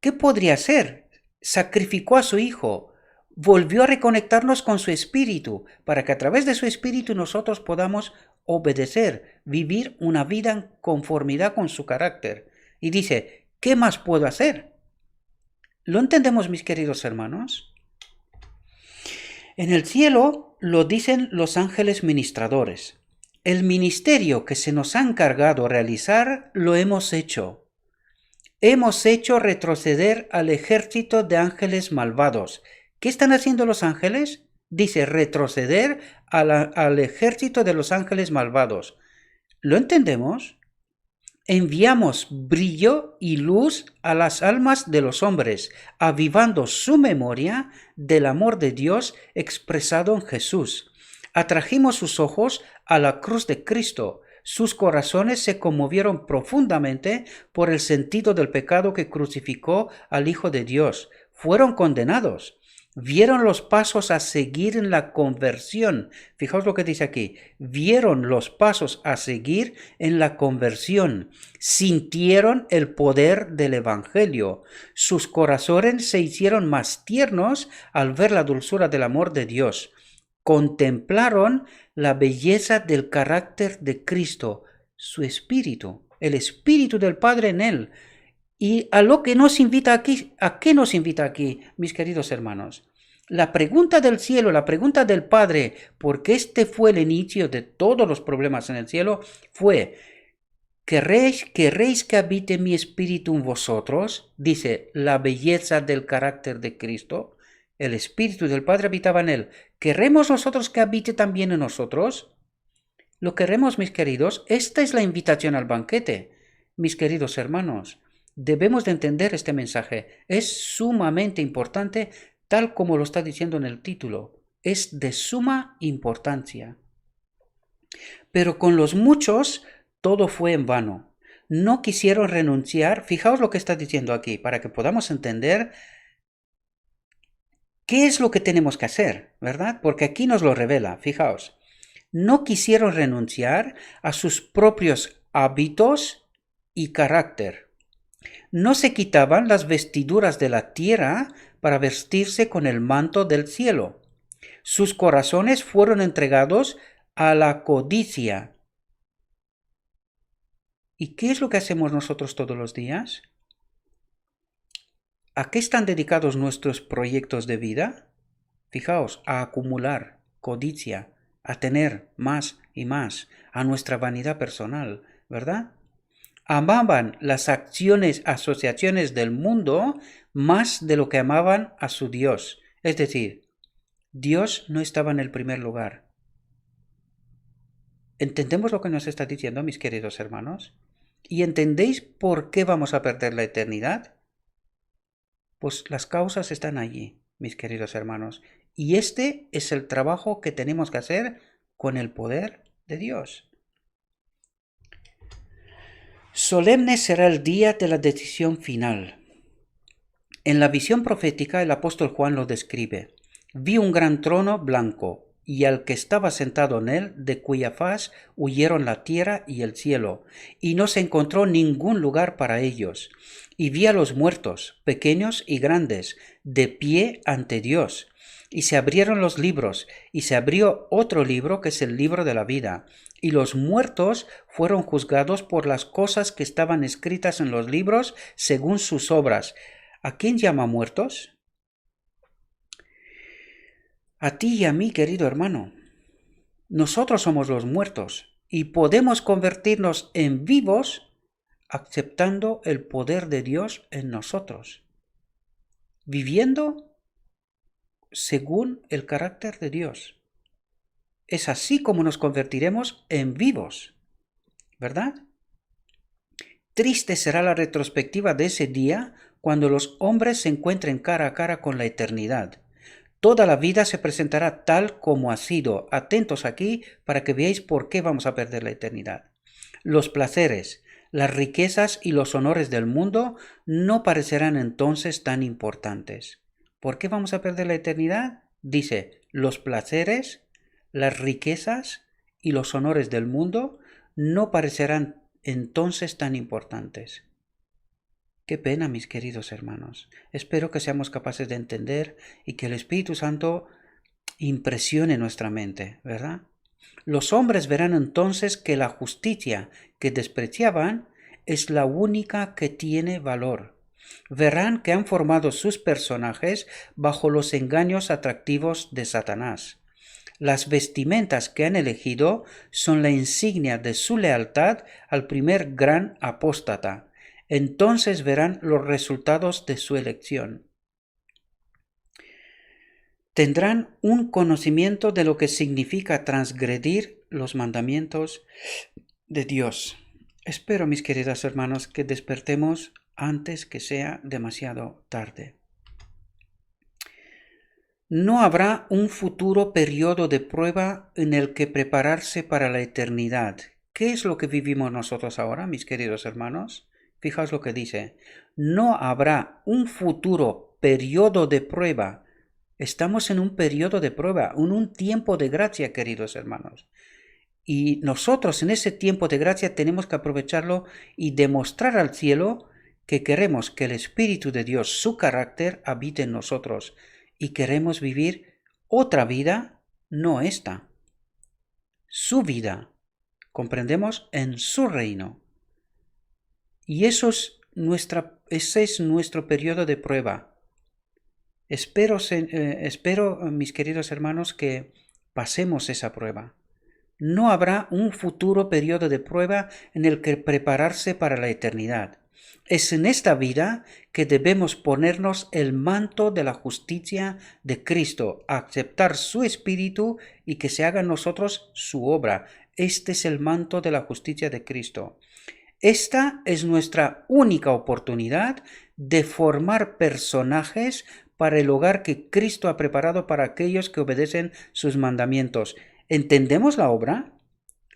¿Qué podría hacer? Sacrificó a su Hijo, volvió a reconectarnos con su Espíritu, para que a través de su Espíritu nosotros podamos obedecer, vivir una vida en conformidad con su carácter. Y dice, ¿qué más puedo hacer? ¿Lo entendemos, mis queridos hermanos? En el cielo lo dicen los ángeles ministradores. El ministerio que se nos ha encargado realizar lo hemos hecho. Hemos hecho retroceder al ejército de ángeles malvados. ¿Qué están haciendo los ángeles? Dice retroceder al ejército de los ángeles malvados. ¿Lo entendemos? Enviamos brillo y luz a las almas de los hombres, avivando su memoria del amor de Dios expresado en Jesús. Atrajimos sus ojos a la cruz de Cristo. Sus corazones se conmovieron profundamente por el sentido del pecado que crucificó al Hijo de Dios. Fueron condenados. Vieron los pasos a seguir en la conversión. Fijaos lo que dice aquí. Vieron los pasos a seguir en la conversión. Sintieron el poder del Evangelio. Sus corazones se hicieron más tiernos al ver la dulzura del amor de Dios. Contemplaron la belleza del carácter de Cristo, su Espíritu, el Espíritu del Padre en él. ¿Y a lo que nos invita aquí? ¿A qué nos invita aquí, mis queridos hermanos? La pregunta del cielo, la pregunta del Padre, porque este fue el inicio de todos los problemas en el cielo, fue, ¿queréis que habite mi espíritu en vosotros? Dice, la belleza del carácter de Cristo. El Espíritu del Padre habitaba en él. ¿Queremos nosotros que habite también en nosotros? ¿Lo queremos, mis queridos? Esta es la invitación al banquete, mis queridos hermanos. Debemos de entender este mensaje. Es sumamente importante, tal como lo está diciendo en el título. Es de suma importancia. Pero con los muchos todo fue en vano. No quisieron renunciar. Fijaos lo que está diciendo aquí, para que podamos entender qué es lo que tenemos que hacer, ¿verdad? Porque aquí nos lo revela. Fijaos. No quisieron renunciar a sus propios hábitos y carácter. No se quitaban las vestiduras de la tierra para vestirse con el manto del cielo. Sus corazones fueron entregados a la codicia. ¿Y qué es lo que hacemos nosotros todos los días? ¿A qué están dedicados nuestros proyectos de vida? Fijaos, a acumular, codicia, a tener más y más, a nuestra vanidad personal, ¿verdad? Amaban las asociaciones del mundo más de lo que amaban a su Dios. Es decir, Dios no estaba en el primer lugar. ¿Entendemos lo que nos está diciendo, mis queridos hermanos? ¿Y entendéis por qué vamos a perder la eternidad? Pues las causas están allí, mis queridos hermanos. Y este es el trabajo que tenemos que hacer con el poder de Dios. Solemne será el día de la decisión final. En la visión profética el apóstol Juan lo describe. Vi un gran trono blanco, y al que estaba sentado en él, de cuya faz huyeron la tierra y el cielo, y no se encontró ningún lugar para ellos. Y vi a los muertos, pequeños y grandes, de pie ante Dios. Y se abrieron los libros, y se abrió otro libro que es el libro de la vida. Y los muertos fueron juzgados por las cosas que estaban escritas en los libros según sus obras. ¿A quién llama muertos? A ti y a mí, querido hermano. Nosotros somos los muertos y podemos convertirnos en vivos aceptando el poder de Dios en nosotros, viviendo según el carácter de Dios. Es así como nos convertiremos en vivos, ¿verdad? Triste será la retrospectiva de ese día cuando los hombres se encuentren cara a cara con la eternidad. Toda la vida se presentará tal como ha sido. Atentos aquí para que veáis por qué vamos a perder la eternidad. Los placeres, las riquezas y los honores del mundo no parecerán entonces tan importantes. ¿Por qué vamos a perder la eternidad? Dice, los placeres, las riquezas y los honores del mundo no parecerán entonces tan importantes. Qué pena, mis queridos hermanos. Espero que seamos capaces de entender y que el Espíritu Santo impresione nuestra mente, ¿verdad? Los hombres verán entonces que la justicia que despreciaban es la única que tiene valor. Verán que han formado sus personajes bajo los engaños atractivos de Satanás. Las vestimentas que han elegido son la insignia de su lealtad al primer gran apóstata. Entonces verán los resultados de su elección. Tendrán un conocimiento de lo que significa transgredir los mandamientos de Dios. Espero, mis queridos hermanos, que despertemos antes que sea demasiado tarde. No habrá un futuro periodo de prueba en el que prepararse para la eternidad. ¿Qué es lo que vivimos nosotros ahora, mis queridos hermanos? Fijaos lo que dice. No habrá un futuro periodo de prueba. Estamos en un periodo de prueba, en un tiempo de gracia, queridos hermanos. Y nosotros en ese tiempo de gracia tenemos que aprovecharlo y demostrar al cielo que queremos que el Espíritu de Dios, su carácter, habite en nosotros. Y queremos vivir otra vida, no esta. Su vida, comprendemos, en su reino. Y ese es nuestro periodo de prueba. Espero, mis queridos hermanos, que pasemos esa prueba. No habrá un futuro periodo de prueba en el que prepararse para la eternidad. Es en esta vida que debemos ponernos el manto de la justicia de Cristo, aceptar su espíritu y que se haga en nosotros su obra. Este es el manto de la justicia de Cristo. Esta es nuestra única oportunidad de formar personajes para el hogar que Cristo ha preparado para aquellos que obedecen sus mandamientos. ¿Entendemos la obra?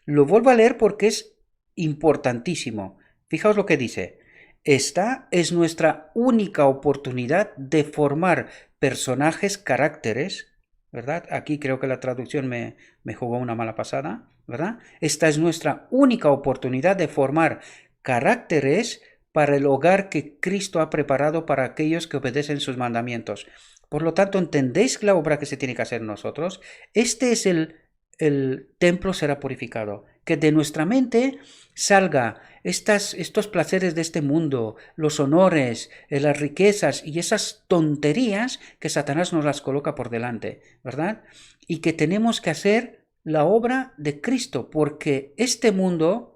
Lo vuelvo a leer porque es importantísimo. Fijaos lo que dice. Esta es nuestra única oportunidad de formar personajes, caracteres, ¿verdad? Aquí creo que la traducción me jugó una mala pasada, ¿verdad? Esta es nuestra única oportunidad de formar caracteres para el hogar que Cristo ha preparado para aquellos que obedecen sus mandamientos. Por lo tanto, ¿entendéis la obra que se tiene que hacer nosotros? Este es el templo será purificado. que de nuestra mente salga estos placeres de este mundo, los honores, las riquezas y esas tonterías que Satanás nos las coloca por delante, ¿verdad? Y que tenemos que hacer la obra de Cristo, porque este mundo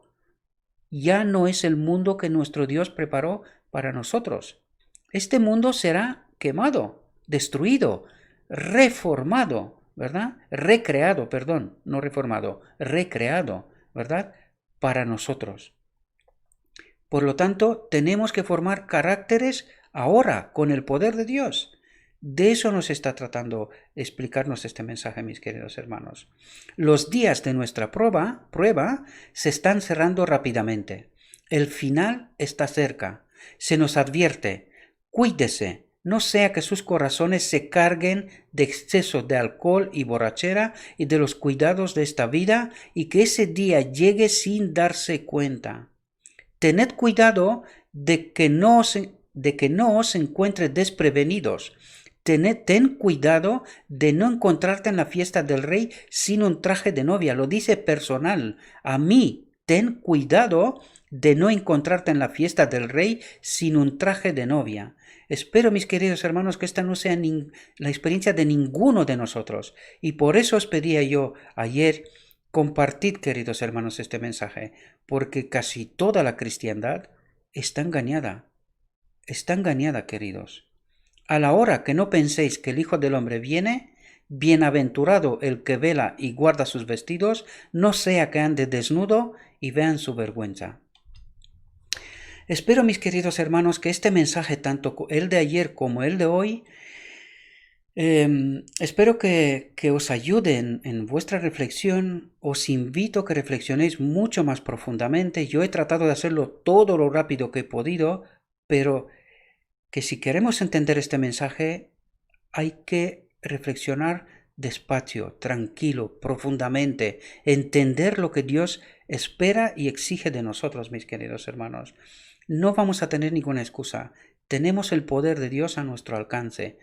ya no es el mundo que nuestro Dios preparó para nosotros. Este mundo será quemado, destruido, reformado, ¿verdad? Recreado, perdón, no reformado, recreado, ¿verdad? Para nosotros. Por lo tanto, tenemos que formar caracteres ahora con el poder de Dios. De eso nos está tratando explicarnos este mensaje, mis queridos hermanos. Los días de nuestra prueba se están cerrando rápidamente. El final está cerca. Se nos advierte, cuídese, no sea que sus corazones se carguen de exceso de alcohol y borrachera y de los cuidados de esta vida y que ese día llegue sin darse cuenta. Tened cuidado de que no os encuentre desprevenidos. Ten cuidado de no encontrarte en la fiesta del rey sin un traje de novia. Lo dice personal. A mí, ten cuidado de no encontrarte en la fiesta del rey sin un traje de novia. Espero, mis queridos hermanos, que esta no sea la experiencia de ninguno de nosotros. Y por eso os pedía yo ayer, compartid, queridos hermanos, este mensaje, porque casi toda la cristiandad está engañada. Está engañada, queridos. A la hora que no penséis que el Hijo del Hombre viene, bienaventurado el que vela y guarda sus vestidos, no sea que ande desnudo y vean su vergüenza. Espero, mis queridos hermanos, que este mensaje, tanto el de ayer como el de hoy, espero que os ayuden en vuestra reflexión. Os invito a que reflexionéis mucho más profundamente. Yo he tratado de hacerlo todo lo rápido que he podido, pero que si queremos entender este mensaje hay que reflexionar despacio, tranquilo, profundamente, entender lo que Dios espera y exige de nosotros, mis queridos hermanos. No vamos a tener ninguna excusa. Tenemos el poder de Dios a nuestro alcance.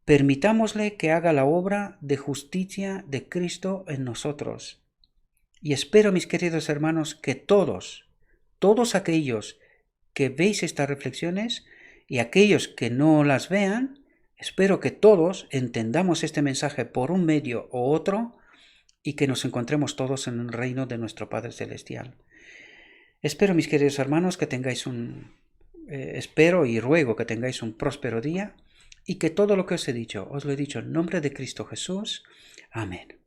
Permitámosle que haga la obra de justicia de Cristo en nosotros. Y espero, mis queridos hermanos, que todos aquellos que veis estas reflexiones y aquellos que no las vean, espero que todos entendamos este mensaje por un medio u otro y que nos encontremos todos en el reino de nuestro Padre Celestial. Espero, mis queridos hermanos, que tengáis espero y ruego que tengáis un próspero día y que todo lo que os he dicho, os lo he dicho en nombre de Cristo Jesús. Amén.